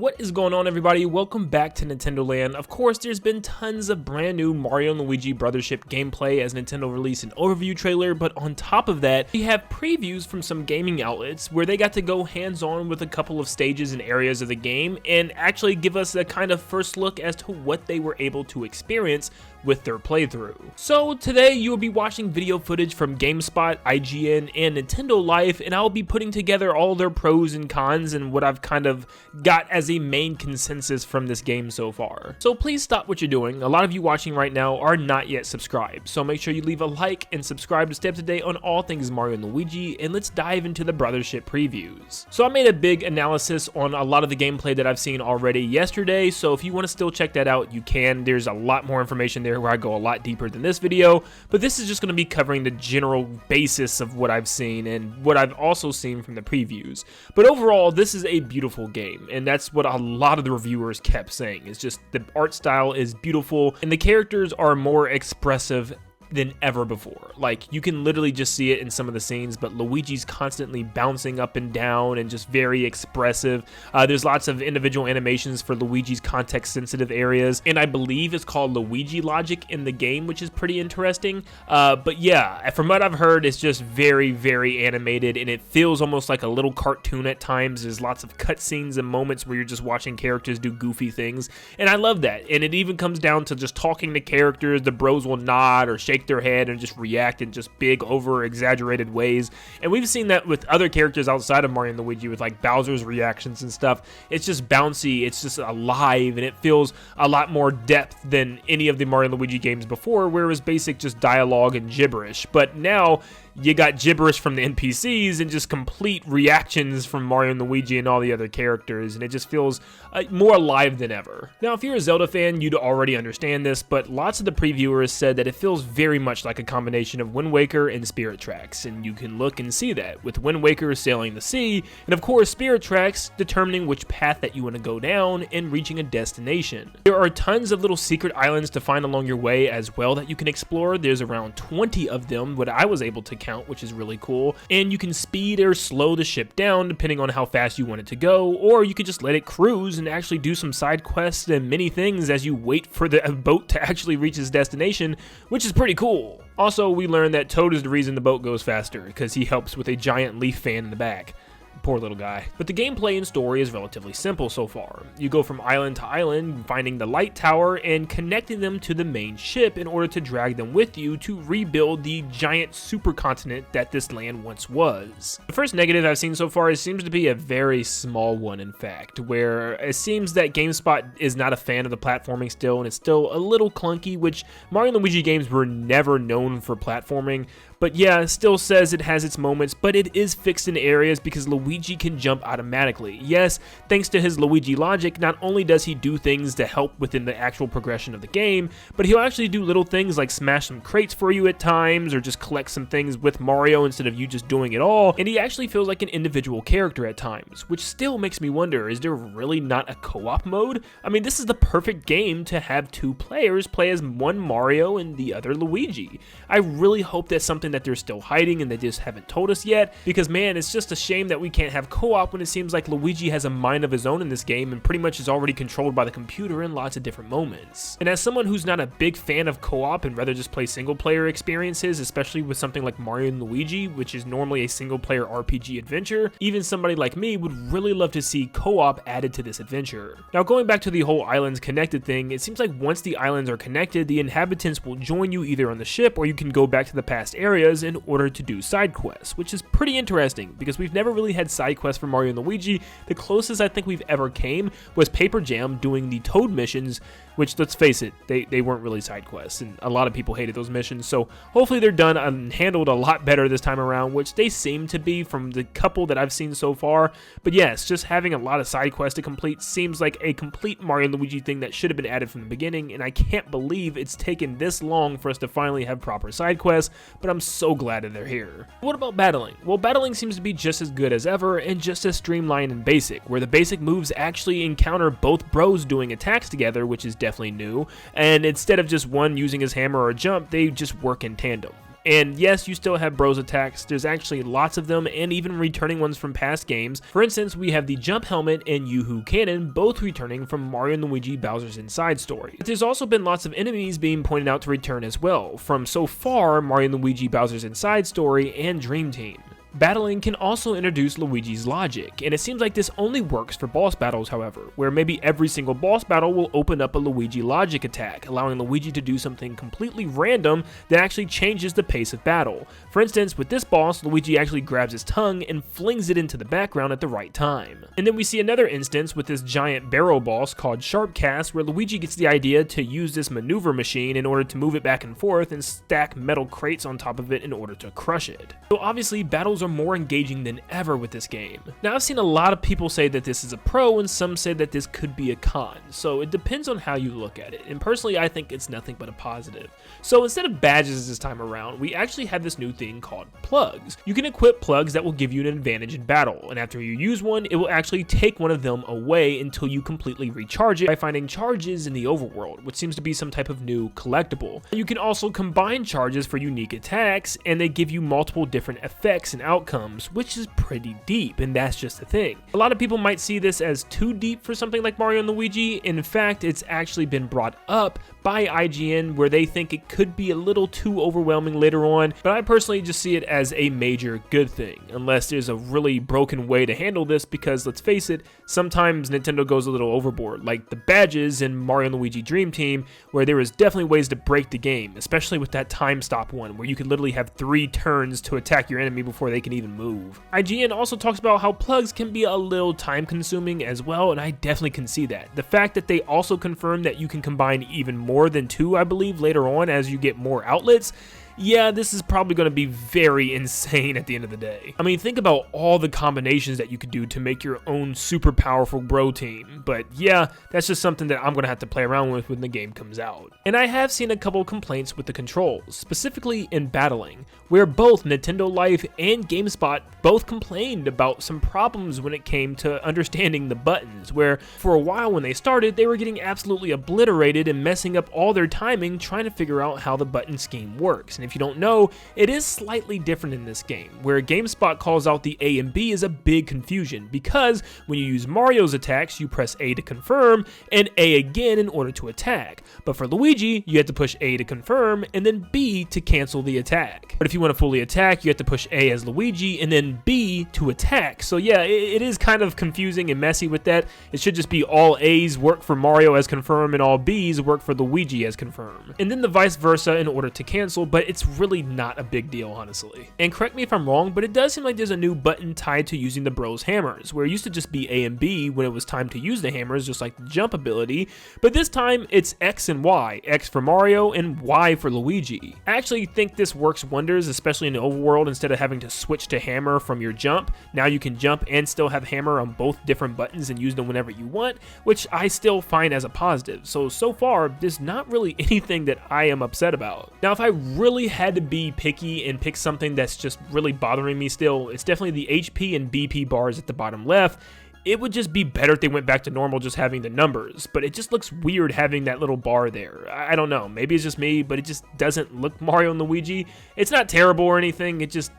What is going on, everybody? Welcome back to Nintendo Land. Of course, there's been tons of brand new Mario and Luigi Brothership gameplay as Nintendo released an overview trailer, but on top of that, we have previews from some gaming outlets where they got to go hands-on with a couple of stages and areas of the game and actually give us a kind of first look as to what they were able to experience with their playthrough. So today you will be watching video footage from GameSpot, IGN, and Nintendo Life, and I'll be putting together all their pros and cons and what I've kind of got as a main consensus from this game so far. So please stop what you're doing. A lot of you watching right now are not yet subscribed, so make sure you leave a like and subscribe to stay up to date on all things Mario and Luigi, and let's dive into the Brothership previews. So I made a big analysis on a lot of the gameplay that I've seen already yesterday, so if you want to still check that out, you can. There's a lot more information there where I go a lot deeper than this video, but this is just going to be covering the general basis of what I've seen and what I've also seen from the previews. But overall, this is a beautiful game, and that's what a lot of the reviewers kept saying. It's just the art style is beautiful and the characters are more expressive than ever before. Like, you can literally just see it in some of the scenes, but Luigi's constantly bouncing up and down and just very expressive. There's lots of individual animations for Luigi's context-sensitive areas, and I believe it's called Luigi Logic in the game, which is pretty interesting. But yeah, from what I've heard, it's just very, very animated, and it feels almost like a little cartoon at times. There's lots of cutscenes and moments where you're just watching characters do goofy things, and I love that. And it even comes down to just talking to characters. The bros will nod or shake their head and just react in just big over exaggerated ways, and we've seen that with other characters outside of Mario and Luigi with like Bowser's reactions and stuff. It's just bouncy, it's just alive, and it feels a lot more depth than any of the Mario and Luigi games before, where it was basic just dialogue and gibberish. But now you got gibberish from the NPCs and just complete reactions from Mario and Luigi and all the other characters, and it just feels more alive than ever. Now, if you're a Zelda fan, you'd already understand this, but lots of the previewers said that it feels very much like a combination of Wind Waker and Spirit Tracks, and you can look and see that, with Wind Waker sailing the sea, and of course Spirit Tracks determining which path that you want to go down and reaching a destination. There are tons of little secret islands to find along your way as well that you can explore. There's around 20 of them, what I was able to count, which is really cool, and you can speed or slow the ship down depending on how fast you want it to go, or you could just let it cruise and actually do some side quests and many things as you wait for the boat to actually reach its destination, which is pretty cool. Also, we learned that Toad is the reason the boat goes faster, because he helps with a giant leaf fan in the back. Poor little guy. But the gameplay and story is relatively simple so far. You go from island to island, finding the light tower and connecting them to the main ship in order to drag them with you to rebuild the giant supercontinent that this land once was. The first negative I've seen so far, it seems to be a very small one, in fact, where it seems that GameSpot is not a fan of the platforming still, and it's still a little clunky, which Mario and Luigi games were never known for platforming. But yeah, it still says it has its moments, but it is fixed in areas because Luigi can jump automatically. Yes, thanks to his Luigi Logic, not only does he do things to help within the actual progression of the game, but he'll actually do little things like smash some crates for you at times, or just collect some things with Mario instead of you just doing it all, and he actually feels like an individual character at times, which still makes me wonder, is there really not a co-op mode? I mean, this is the perfect game to have two players play as one Mario and the other Luigi. I really hope that's something that they're still hiding and they just haven't told us yet, because man, it's just a shame that we can't have co-op when it seems like Luigi has a mind of his own in this game and pretty much is already controlled by the computer in lots of different moments. And as someone who's not a big fan of co-op and rather just play single player experiences, especially with something like Mario and Luigi, which is normally a single player RPG adventure, even somebody like me would really love to see co-op added to this adventure. Now, going back to the whole islands connected thing, it seems like once the islands are connected, the inhabitants will join you either on the ship or you can go back to the past areas in order to do side quests, which is pretty interesting because we've never really had side quests for Mario and Luigi. The closest I think we've ever came was Paper Jam doing the Toad missions, which, let's face it, they weren't really side quests, and a lot of people hated those missions, so hopefully they're done and handled a lot better this time around, which they seem to be from the couple that I've seen so far. But yes, just having a lot of side quests to complete seems like a complete Mario and Luigi thing that should have been added from the beginning, and I can't believe it's taken this long for us to finally have proper side quests, but I'm so glad that they're here. What about battling? Well, battling seems to be just as good as ever and just as streamlined and basic, where the basic moves actually encounter both bros doing attacks together, which is definitely new, and instead of just one using his hammer or jump, they just work in tandem. And yes, you still have bros attacks. There's actually lots of them, and even returning ones from past games. For instance, we have the jump helmet and Yoo-hoo cannon, both returning from Mario & Luigi Bowser's Inside story. But there's also been lots of enemies being pointed out to return as well, from so far Mario & Luigi Bowser's Inside story and Dream Team. Battling can also introduce Luigi's logic, and it seems like this only works for boss battles, however, where maybe every single boss battle will open up a Luigi logic attack, allowing Luigi to do something completely random that actually changes the pace of battle. For instance, with this boss, Luigi actually grabs his tongue and flings it into the background at the right time. And then we see another instance with this giant barrel boss called Sharpcast, where Luigi gets the idea to use this maneuver machine in order to move it back and forth and stack metal crates on top of it in order to crush it. So obviously, battles are more engaging than ever with this game. Now, I've seen a lot of people say that this is a pro and some say that this could be a con, so it depends on how you look at it, and personally I think it's nothing but a positive. So instead of badges this time around, we actually have this new thing called plugs. You can equip plugs that will give you an advantage in battle, and after you use one, it will actually take one of them away until you completely recharge it by finding charges in the overworld, which seems to be some type of new collectible. You can also combine charges for unique attacks, and they give you multiple different effects and outcomes, which is pretty deep, and that's just the thing. A lot of people might see this as too deep for something like Mario & Luigi. In fact, it's actually been brought up by IGN where they think it could be a little too overwhelming later on, but I personally just see it as a major good thing, unless there's a really broken way to handle this, because let's face it, sometimes Nintendo goes a little overboard, like the badges in Mario & Luigi Dream Team, where there is definitely ways to break the game, especially with that time stop one, where you could literally have 3 turns to attack your enemy before they can even move. IGN also talks about how plugs can be a little time consuming as well, and I definitely can see that. The fact that they also confirmed that you can combine even more than 2, I believe, later on as you get more outlets, yeah, this is probably going to be very insane at the end of the day. I mean, think about all the combinations that you could do to make your own super powerful bro team, but yeah, that's just something that I'm going to have to play around with when the game comes out. And I have seen a couple complaints with the controls, specifically in battling, where both Nintendo Life and GameSpot both complained about some problems when it came to understanding the buttons, where for a while when they started, they were getting absolutely obliterated and messing up all their timing trying to figure out how the button scheme works. And if you don't know, it is slightly different in this game, where GameSpot calls out the A and B as a big confusion, because when you use Mario's attacks, you press A to confirm and A again in order to attack. But for Luigi, you have to push A to confirm and then B to cancel the attack. But if you want to fully attack, you have to push A as Luigi and then B to attack. So yeah, it is kind of confusing and messy with that. It should just be all A's work for Mario as confirm and all B's work for Luigi as confirm. And then the vice versa in order to cancel, but it's really not a big deal, honestly. And correct me if I'm wrong, but it does seem like there's a new button tied to using the bros hammers, where it used to just be A and B when it was time to use the hammers, just like the jump ability, but this time it's X and Y, X for Mario and Y for Luigi. I actually think this works wonders, especially in the overworld. Instead of having to switch to hammer from your jump, now you can jump and still have hammer on both different buttons and use them whenever you want, which I still find as a positive. So far, there's not really anything that I am upset about. Now, if I really had to be picky and pick something that's just really bothering me still, it's definitely the HP and BP bars at the bottom left. It would just be better if they went back to normal just having the numbers, but it just looks weird having that little bar there. I don't know, maybe it's just me, but it just doesn't look Mario and Luigi. It's not terrible or anything, it's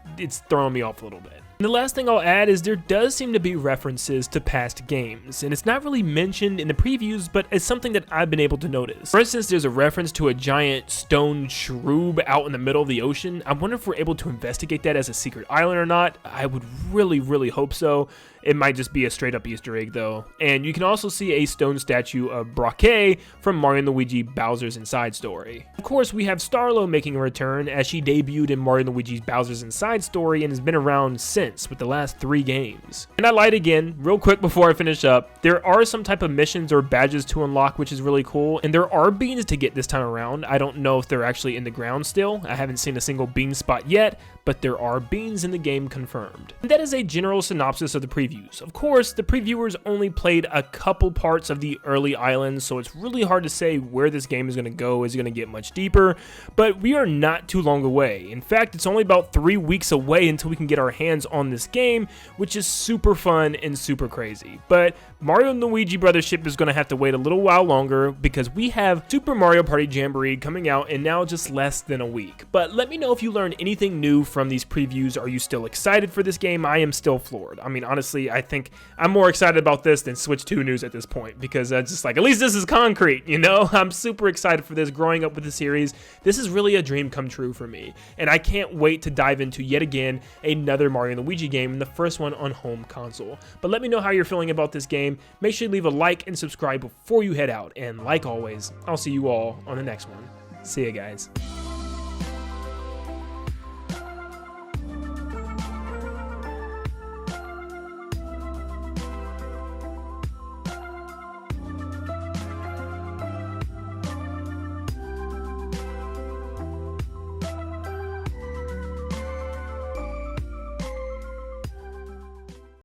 throwing me off a little bit. And the last thing I'll add is there does seem to be references to past games, and it's not really mentioned in the previews, but it's something that I've been able to notice. For instance, there's a reference to a giant stone shroob out in the middle of the ocean. I wonder if we're able to investigate that as a secret island or not. I would really hope so. It might just be a straight up Easter egg though. And you can also see a stone statue of Brockay from Mario & Luigi Bowser's Inside story. Of course, we have Starlo making a return, as she debuted in Mario & Luigi's Bowser's Inside story and has been around since with the last 3 games. And I lied again, real quick before I finish up, there are some type of missions or badges to unlock, which is really cool, and there are beans to get this time around. I don't know if they're actually in the ground still. I haven't seen a single bean spot yet, but there are beans in the game confirmed. And that is a general synopsis of the previews. Of course, the previewers only played a couple parts of the early islands, so it's really hard to say where this game is going to go. Is it going to get much deeper? But we are not too long away. In fact, it's only about 3 weeks away until we can get our hands on this game, which is super fun and super crazy. But Mario and Luigi Brothership is going to have to wait a little while longer because we have Super Mario Party Jamboree coming out in now just less than a week. But let me know if you learned anything new from these previews. Are you still excited for this game? I am still floored. I mean, honestly, I think I'm more excited about this than Switch 2 news at this point because it's just like, at least this is concrete, you know? I'm super excited for this. Growing up with the series, this is really a dream come true for me. And I can't wait to dive into yet again another Mario and Luigi game, and the first one on home console. But let me know how you're feeling about this game. Make sure you leave a like and subscribe before you head out. And like always, I'll see you all on the next one. See ya, guys.